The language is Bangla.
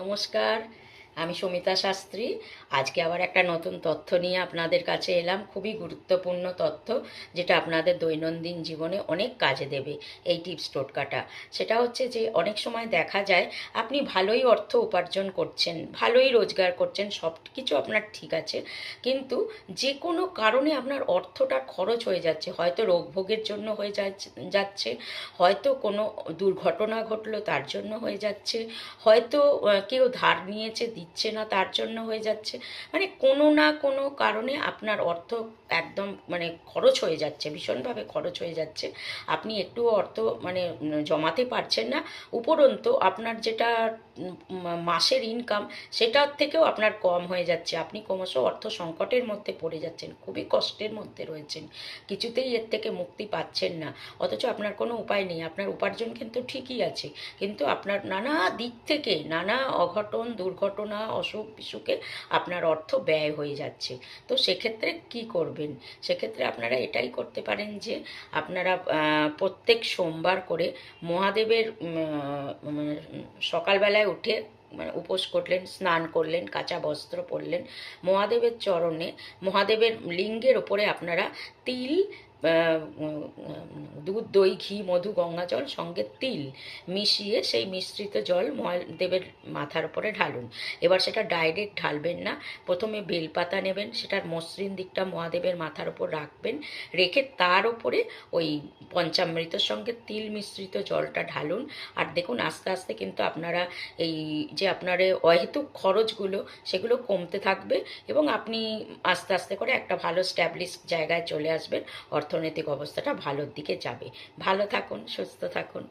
নমস্কার, আমি সমিতা শাস্ত্রী। আজকে আবার একটা নতুন তথ্য নিয়ে আপনাদের কাছে এলাম। খুবই গুরুত্বপূর্ণ তথ্য, যেটা আপনাদের দৈনন্দিন জীবনে অনেক কাজে দেবে। এই টিপস টোটকাটা সেটা হচ্ছে যে অনেক সময় দেখা যায় আপনি ভালোই অর্থ উপার্জন করছেন, ভালোই রোজগার করছেন, সব কিছু আপনার ঠিক আছে, কিন্তু যে কোনো কারণে আপনার অর্থটা খরচ হয়ে যাচ্ছে। হয়তো রোগভোগের জন্য হয়ে যাচ্ছে, হয়তো কোনো দুর্ঘটনা ঘটলো তার জন্য হয়ে যাচ্ছে, হয়তো কেউ ধার নিয়েছে দিচ্ছে না তার জন্য হয়ে যাচ্ছে। মানে কোনো না কোনো কারণে আপনার অর্থ একদম মানে খরচ হয়ে যাচ্ছে, ভীষণভাবে খরচ হয়ে যাচ্ছে। আপনি একটু অর্থ মানে জমাতে পারছেন না, উপরন্তু আপনার যেটা মাসের ইনকাম সেটার থেকেও আপনার কম হয়ে যাচ্ছে। আপনি ক্রমশ অর্থ সংকটের মধ্যে পড়ে যাচ্ছেন, খুবই কষ্টের মধ্যে রয়েছেন, কিছুতেই এর থেকে মুক্তি পাচ্ছেন না। অথচ আপনার কোনো উপায় নেই, আপনার উপার্জন কিন্তু ঠিকই আছে, কিন্তু আপনার নানা দিক থেকে নানা অঘটন দুর্ঘটনা অসুখ বিসুখে আপনার অর্থ ব্যয় হয়ে যাচ্ছে। তো সেক্ষেত্রে কি করবেন? সেক্ষেত্রে আপনারা এটাই করতে পারেন যে আপনারা প্রত্যেক সোমবার করে মহাদেবের সকালবেলায় উঠে মানে উপোস করলেন, স্নান করলেন, কাঁচা বস্ত্র পরলেন, মহাদেবের চরণে মহাদেবের লিঙ্গের ওপরে আপনারা তিল, দুধ দই ঘি মধু গঙ্গা জল সঙ্গে তিল মিশিয়ে সেই মিশ্রিত জল মহাদেবের মাথার উপরে ঢালুন। এবার সেটা ডাইরেক্ট ঢালবেন না, প্রথমে বেলপাতা নেবেন, সেটার মসৃণ দিকটা মহাদেবের মাথার উপর রাখবেন, রেখে তার উপরে ওই পঞ্চামৃতের সঙ্গে তিল মিশ্রিত জলটা ঢালুন। আর দেখুন আস্তে আস্তে কিন্তু আপনারা এই যে আপনার অহেতুক খরচগুলো সেগুলো কমতে থাকবে, এবং আপনি আস্তে আস্তে করে একটা ভালো স্ট্যাবলিশ জায়গায় চলে আসবেন, অর্থনৈতিক অবস্থাটা ভালোর দিকে যাবে। ভালো থাকুন, সুস্থ থাকুন।